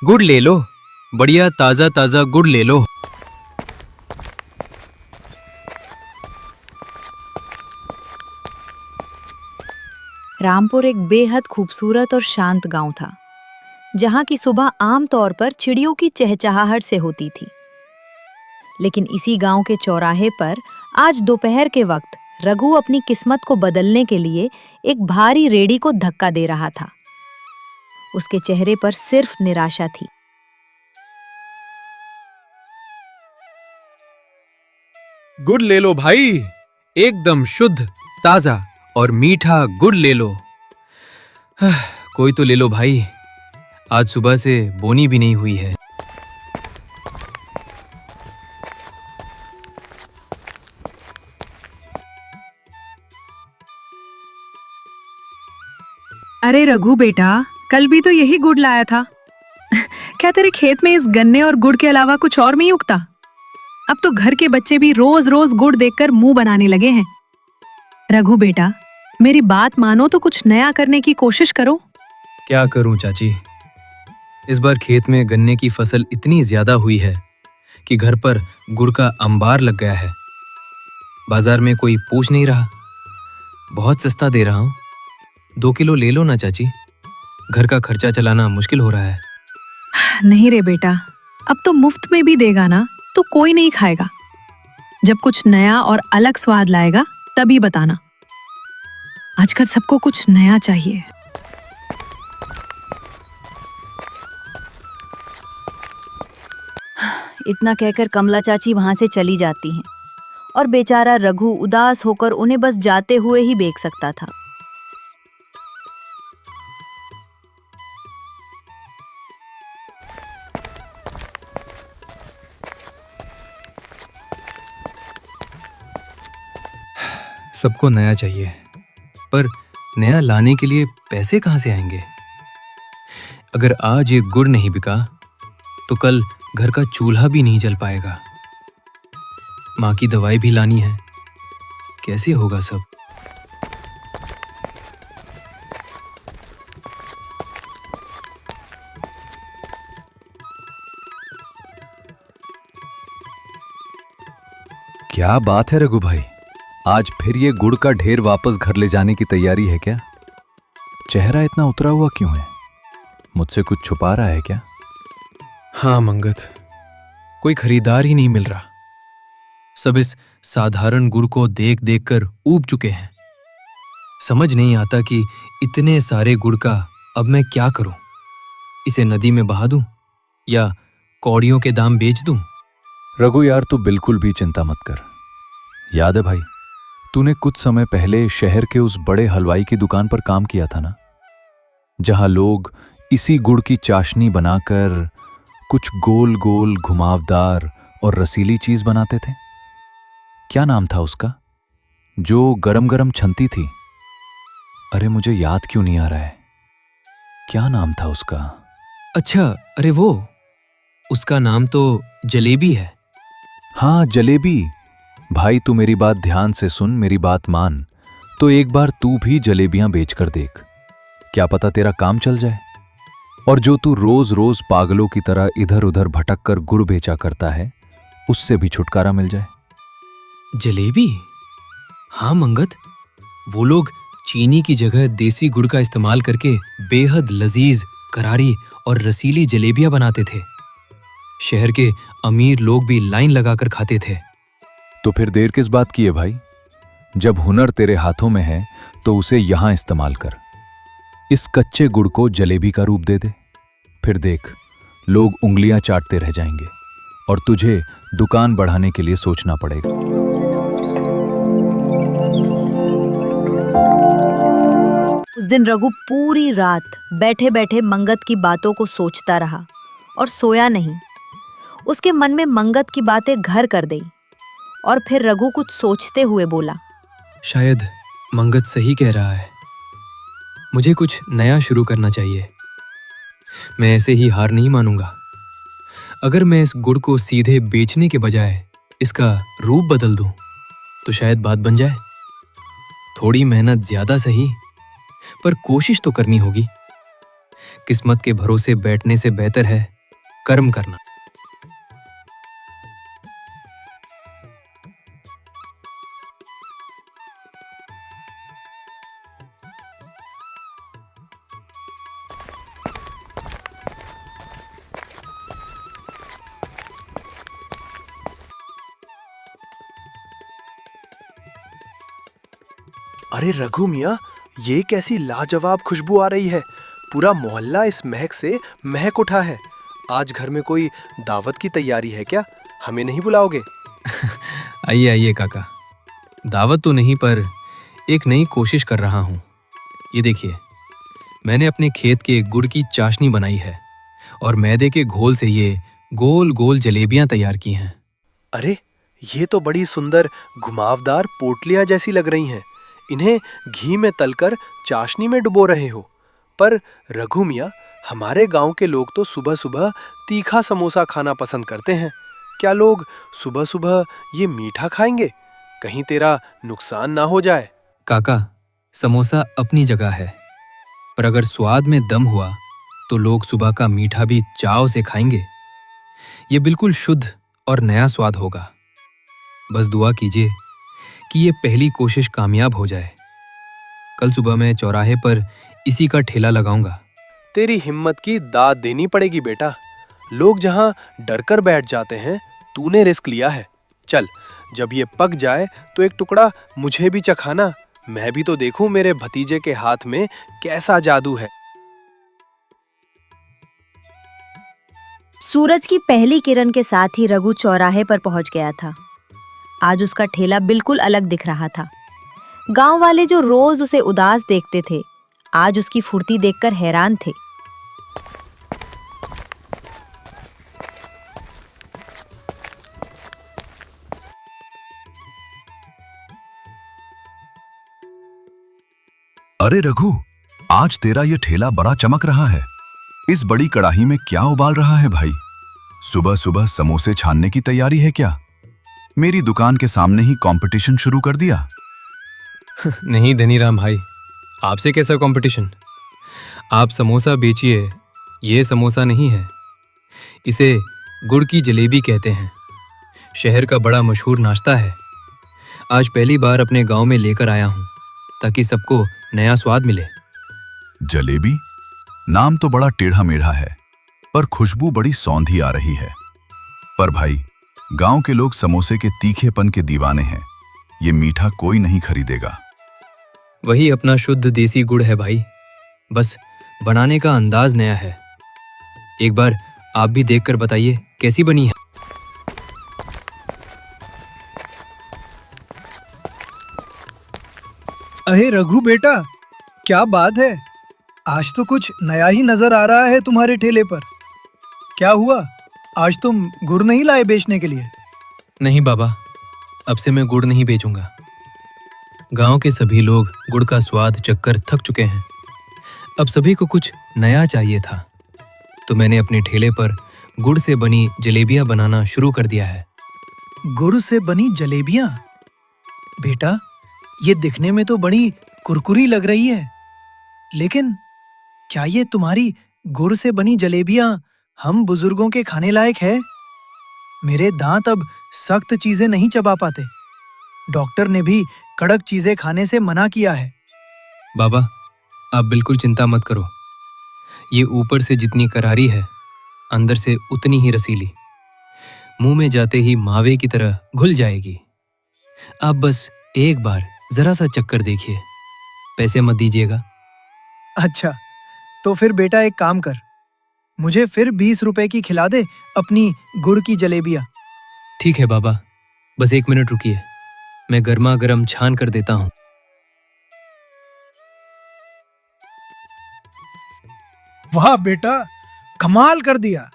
गुड़ ले लो, बढ़िया ताजा ताजा गुड़ ले लो। रामपुर एक बेहद खूबसूरत और शांत गांव था, जहां की सुबह आमतौर पर चिड़ियों की चहचहाहट से होती थी। लेकिन इसी गांव के चौराहे पर आज दोपहर के वक्त रघु अपनी किस्मत को बदलने के लिए एक भारी रेड़ी को धक्का दे रहा था। उसके चेहरे पर सिर्फ निराशा थी। गुड़ ले लो भाई, एकदम शुद्ध, ताजा और मीठा गुड़ ले लो। कोई तो ले लो भाई, आज सुबह से बोनी भी नहीं हुई है। अरे रघु बेटा, कल भी तो यही गुड़ लाया था। क्या तेरे खेत में इस गन्ने और गुड़ के अलावा कुछ और नहीं उगता? अब तो घर के बच्चे भी रोज रोज गुड़ देखकर मुंह बनाने लगे हैं। रघु बेटा, मेरी बात मानो तो कुछ नया करने की कोशिश करो। क्या करूं चाची, इस बार खेत में गन्ने की फसल इतनी ज्यादा हुई है कि घर पर गुड़ का अंबार लग गया है। बाजार में कोई पूछ नहीं रहा। बहुत सस्ता दे रहा हूं, 2 किलो ले लो ना चाची, घर का खर्चा चलाना मुश्किल हो रहा है। नहीं रे बेटा, अब तो मुफ्त में भी देगा ना तो कोई नहीं खाएगा। जब कुछ नया और अलग स्वाद लाएगा तभी बताना। आजकल सबको कुछ नया चाहिए। इतना कहकर कमला चाची वहां से चली जाती हैं और बेचारा रघु उदास होकर उन्हें बस जाते हुए ही देख सकता था। सबको नया चाहिए, पर नया लाने के लिए पैसे कहाँ से आएंगे? अगर आज ये गुड़ नहीं बिका तो कल घर का चूल्हा भी नहीं जल पाएगा। माँ की दवाई भी लानी है, कैसे होगा सब? क्या बात है रघु भाई, आज फिर ये गुड़ का ढेर वापस घर ले जाने की तैयारी है क्या? चेहरा इतना उतरा हुआ क्यों है? मुझसे कुछ छुपा रहा है क्या? हाँ मंगत, कोई खरीदार ही नहीं मिल रहा। सब इस साधारण गुड़ को देख देख कर ऊब चुके हैं। समझ नहीं आता कि इतने सारे गुड़ का अब मैं क्या करूं? इसे नदी में बहा दूं या कौड़ियों के दाम बेच दूं? रघु यार, तू बिल्कुल भी चिंता मत कर। याद है भाई, तूने कुछ समय पहले शहर के उस बड़े हलवाई की दुकान पर काम किया था ना, जहां लोग इसी गुड़ की चाशनी बनाकर कुछ गोल गोल घुमावदार और रसीली चीज बनाते थे। क्या नाम था उसका, जो गरम गरम छनती थी? अरे मुझे याद क्यों नहीं आ रहा है, क्या नाम था उसका? अच्छा, अरे वो, उसका नाम तो जलेबी है। हाँ, जलेबी। भाई तू मेरी बात ध्यान से सुन, मेरी बात मान। तो एक बार तू भी जलेबियां बेचकर देख, क्या पता तेरा काम चल जाए। और जो तू रोज रोज पागलों की तरह इधर उधर भटक कर गुड़ बेचा करता है, उससे भी छुटकारा मिल जाए। जलेबी? हाँ मंगत, वो लोग चीनी की जगह देसी गुड़ का इस्तेमाल करके बेहद लजीज, करारी और रसीली जलेबियां बनाते थे। शहर के अमीर लोग भी लाइन लगाकर खाते थे। तो फिर देर किस बात की है भाई? जब हुनर तेरे हाथों में है तो उसे यहां इस्तेमाल कर। इस कच्चे गुड़ को जलेबी का रूप दे दे, फिर देख लोग उंगलियां चाटते रह जाएंगे और तुझे दुकान बढ़ाने के लिए सोचना पड़ेगा। उस दिन रघु पूरी रात बैठे बैठे मंगत की बातों को सोचता रहा और सोया नहीं। उसके मन में मंगत की बातें घर कर दी और फिर रघु कुछ सोचते हुए बोला, शायद मंगत सही कह रहा है, मुझे कुछ नया शुरू करना चाहिए। मैं ऐसे ही हार नहीं मानूंगा। अगर मैं इस गुड़ को सीधे बेचने के बजाय इसका रूप बदल दूं तो शायद बात बन जाए। थोड़ी मेहनत ज्यादा सही, पर कोशिश तो करनी होगी। किस्मत के भरोसे बैठने से बेहतर है कर्म करना। अरे रघु मियाँ, ये कैसी लाजवाब खुशबू आ रही है। पूरा मोहल्ला इस महक से महक उठा है। आज घर में कोई दावत की तैयारी है क्या? हमें नहीं बुलाओगे? आइए आइए काका, दावत तो नहीं पर एक नई कोशिश कर रहा हूँ। ये देखिए, मैंने अपने खेत के गुड़ की चाशनी बनाई है और मैदे के घोल से ये गोल गोल जलेबियां तैयार की हैं। अरे, ये तो बड़ी सुंदर घुमावदार पोटलियां जैसी लग रही हैं। इन्हें घी में तलकर चाशनी में डुबो रहे हो। पर रघु मियाँ, हमारे गांव के लोग तो सुबह सुबह तीखा समोसा खाना पसंद करते हैं। क्या लोग सुबह सुबह ये मीठा खाएंगे? कहीं तेरा नुकसान ना हो जाए। काका, समोसा अपनी जगह है, पर अगर स्वाद में दम हुआ तो लोग सुबह का मीठा भी चाव से खाएंगे। ये बिल्कुल शुद्ध और नया स्वाद होगा। बस दुआ कीजिए कि ये पहली कोशिश कामयाब हो जाए। कल सुबह मैं चौराहे पर इसी का ठेला लगाऊंगा। तेरी हिम्मत की दाद देनी पड़ेगी बेटा। लोग जहां डरकर बैठ जाते हैं, तूने रिस्क लिया है। चल, जब ये पक जाए तो एक टुकड़ा मुझे भी चखाना। मैं भी तो देखूं मेरे भतीजे के हाथ में कैसा जादू है। सूरज की पहली किरण के साथ ही रघु चौराहे पर पहुंच गया था। आज उसका ठेला बिल्कुल अलग दिख रहा था। गांव वाले जो रोज उसे उदास देखते थे, आज उसकी फुर्ती देखकर हैरान थे। अरे रघु, आज तेरा ये ठेला बड़ा चमक रहा है। इस बड़ी कड़ाही में क्या उबाल रहा है भाई? सुबह सुबह समोसे छानने की तैयारी है क्या? मेरी दुकान के सामने ही कंपटीशन शुरू कर दिया? नहीं धनीराम भाई, आपसे कैसा कंपटीशन? आप समोसा बेचिए, ये समोसा नहीं है। इसे गुड़ की जलेबी कहते हैं। शहर का बड़ा मशहूर नाश्ता है। आज पहली बार अपने गांव में लेकर आया हूं ताकि सबको नया स्वाद मिले। जलेबी? नाम तो बड़ा टेढ़ा मेढ़ा है, पर खुशबू बड़ी सौंधी आ रही है। पर भाई, गांव के लोग समोसे के तीखेपन के दीवाने हैं। ये मीठा कोई नहीं खरीदेगा। वही अपना शुद्ध देसी गुड़ है भाई, बस बनाने का अंदाज नया है। एक बार आप भी देखकर बताइए कैसी बनी है। अरे रघु बेटा, क्या बात है? आज तो कुछ नया ही नजर आ रहा है तुम्हारे ठेले पर। क्या हुआ? आज तुम गुड़ नहीं लाए बेचने के लिए? नहीं बाबा, अब से मैं गुड़ नहीं बेचूंगा। गांव के सभी लोग गुड़ का स्वाद चखकर थक चुके हैं। अब सभी को कुछ नया चाहिए था, तो मैंने अपने ठेले पर गुड़ से बनी जलेबियां बनाना शुरू कर दिया है। गुड़ से बनी जलेबियां? बेटा, ये दिखने में तो बड़ी कुरकुरी लग रही है, लेकिन क्या ये तुम्हारी गुड़ से बनी जलेबियां हम बुजुर्गों के खाने लायक है? मेरे दांत अब सख्त चीजें नहीं चबा पाते। डॉक्टर ने भी कड़क चीजें खाने से मना किया है। बाबा, आप बिल्कुल चिंता मत करो। ये ऊपर से जितनी करारी है, अंदर से उतनी ही रसीली। मुंह में जाते ही मावे की तरह घुल जाएगी। आप बस एक बार जरा सा चक्कर देखिए। पैसे मत दीजिएगा। अच्छा, तो फिर बेटा एक काम कर, मुझे फिर 20 रुपए की खिला दे अपनी गुड़ की जलेबियां। ठीक है बाबा, बस 1 मिनट रुकिए, मैं गर्मा गर्म छान कर देता हूँ। वाह बेटा, कमाल कर दिया।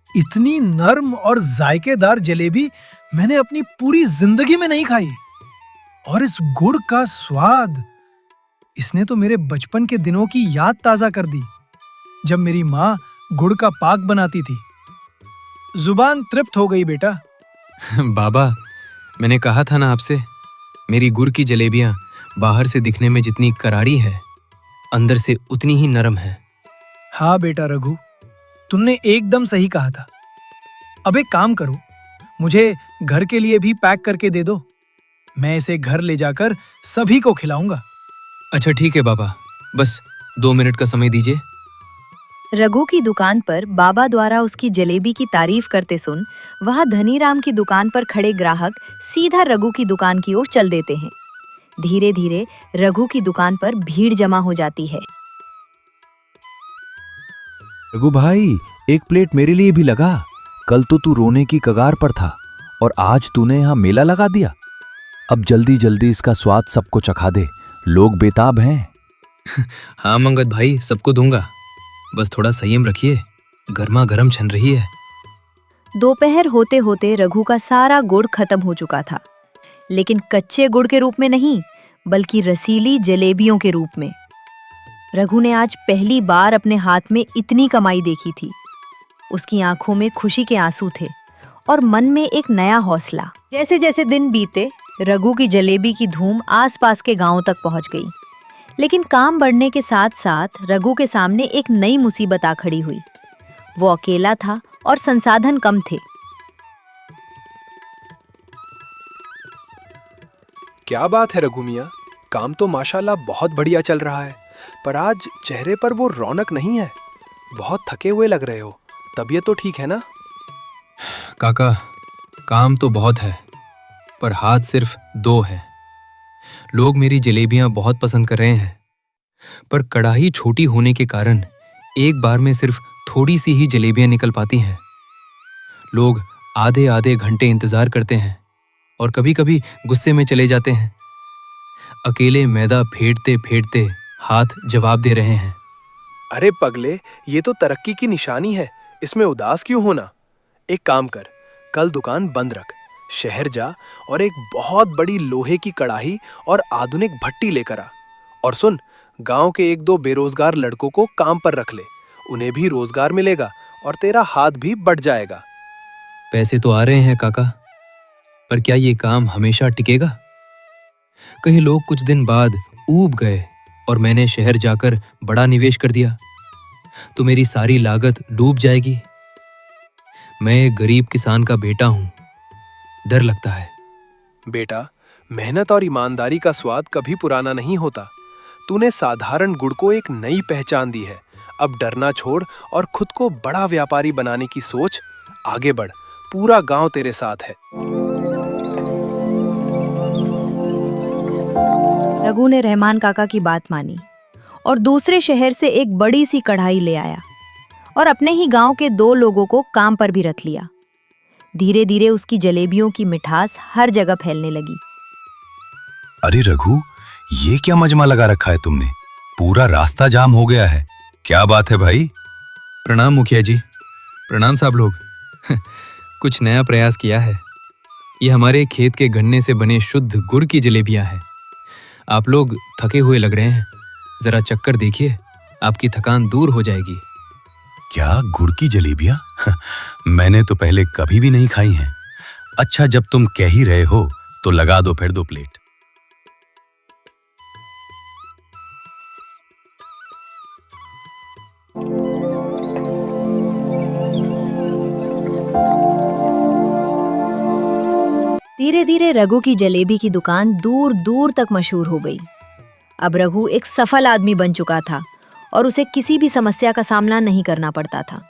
इतनी नर्म और जायकेदार जलेबी मैंने अपनी पूरी जिंदगी में नहीं खाई। और इस गुड़ का स्वाद, इसने तो मेरे बचपन के दिनों की याद ताजा कर दी, जब मेरी माँ गुड़ का पाक बनाती थी। जुबान तृप्त हो गई बेटा। बाबा, मैंने कहा था ना आपसे, मेरी गुड़ की जलेबियां बाहर से दिखने में जितनी करारी है, अंदर से उतनी ही नरम है। हाँ बेटा रघु, तुमने एकदम सही कहा था। अब एक काम करो, मुझे घर के लिए भी पैक करके दे दो। मैं इसे घर ले जाकर सभी को खिलाऊंगा। अच्छा ठीक है बाबा, बस 2 मिनट का समय दीजिए। रघु की दुकान पर बाबा द्वारा उसकी जलेबी की तारीफ करते सुन वहां धनीराम की दुकान पर खड़े ग्राहक सीधा रघु की दुकान की ओर चल देते हैं। धीरे धीरे रघु की दुकान पर भीड़ जमा हो जाती है। रघु भाई, एक प्लेट मेरे लिए भी लगा। कल तो तू रोने की कगार पर था और आज तूने यहाँ मेला लगा दिया। अब जल्दी जल्दी इसका स्वाद सबको चखा दे, लोग बेताब हैं। हाँ मंगत भाई, सबको दूंगा, बस थोड़ा संयम रखिए, गर्मा गर्म छन रही है। दोपहर होते होते रघु का सारा गुड़ खत्म हो चुका था, लेकिन कच्चे गुड़ के रूप में नहीं, बल्कि रसीली जलेबियों के रूप में। रघु ने आज पहली बार अपने हाथ में इतनी कमाई देखी थी। उसकी आंखों में खुशी के आंसू थे और मन में एक नया हौसला। जैसे जैसे दिन बीते, रघु की जलेबी की धूम आसपास के गांवों तक पहुंच गई। लेकिन काम बढ़ने के साथ साथ रघु के सामने एक नई मुसीबत आ खड़ी हुई। वो अकेला था और संसाधन कम थे। क्या बात है रघु मियाँ, काम तो माशाल्लाह बहुत बढ़िया चल रहा है, पर आज चेहरे पर वो रौनक नहीं है। बहुत थके हुए लग रहे हो, तबीयत तो ठीक है ना? काका, काम तो बहुत है, पर हाथ सिर्फ 2 है। लोग मेरी जलेबियां बहुत पसंद कर रहे हैं, पर कढ़ाई छोटी होने के कारण एक बार में सिर्फ थोड़ी सी ही जलेबियां निकल पाती हैं। लोग आधे आधे घंटे इंतजार करते हैं और कभी कभी गुस्से में चले जाते हैं। अकेले मैदा फेंटते फेंटते हाथ जवाब दे रहे हैं। अरे पगले, ये तो तरक्की की निशानी है, इसमें उदास क्यों होना? एक काम कर, कल दुकान बंद रख, शहर जा और एक बहुत बड़ी लोहे की कढ़ाई और आधुनिक भट्टी लेकर आ। और सुन, गांव के 1-2 बेरोजगार लड़कों को काम पर रख ले, उन्हें भी रोजगार मिलेगा और तेरा हाथ भी बढ़ जाएगा। पैसे तो आ रहे हैं काका, पर क्या ये काम हमेशा टिकेगा? कहीं लोग कुछ दिन बाद ऊब गए और मैंने शहर जाकर बड़ा निवेश कर दिया, तो मेरी सारी लागत डूब जाएगी। मैं एक गरीब किसान का बेटा हूं, डर लगता है। बेटा, मेहनत और ईमानदारी का स्वाद कभी पुराना नहीं होता। तूने साधारण गुड़ को एक नई पहचान दी है। अब डरना छोड़ और खुद को बड़ा व्यापारी बनाने की सोच, आगे बढ़, पूरा गांव तेरे साथ है। रघु ने रहमान काका की बात मानी और दूसरे शहर से एक बड़ी सी कढ़ाई ले आया और अपने ही गांव के 2 लोगों को काम पर भी रख लिया। धीरे धीरे उसकी जलेबियों की मिठास हर जगह फैलने लगी। अरे रघु, ये क्या मजमा लगा रखा है तुमने? पूरा रास्ता जाम हो गया है। क्या बात है भाई? प्रणाम मुखिया जी। प्रणाम साहब लोग। कुछ नया प्रयास किया है। ये हमारे खेत के गन्ने से बने शुद्ध गुड़ की जलेबियां हैं। आप लोग थके हुए लग रहे हैं, जरा चक्कर देखिए, आपकी थकान दूर हो जाएगी। क्या गुड़ की जलेबियां? मैंने तो पहले कभी भी नहीं खाई हैं। अच्छा, जब तुम कह ही रहे हो तो लगा दो फिर 2 प्लेट। धीरे धीरे रघु की जलेबी की दुकान दूर दूर तक मशहूर हो गई। अब रघु एक सफल आदमी बन चुका था और उसे किसी भी समस्या का सामना नहीं करना पड़ता था।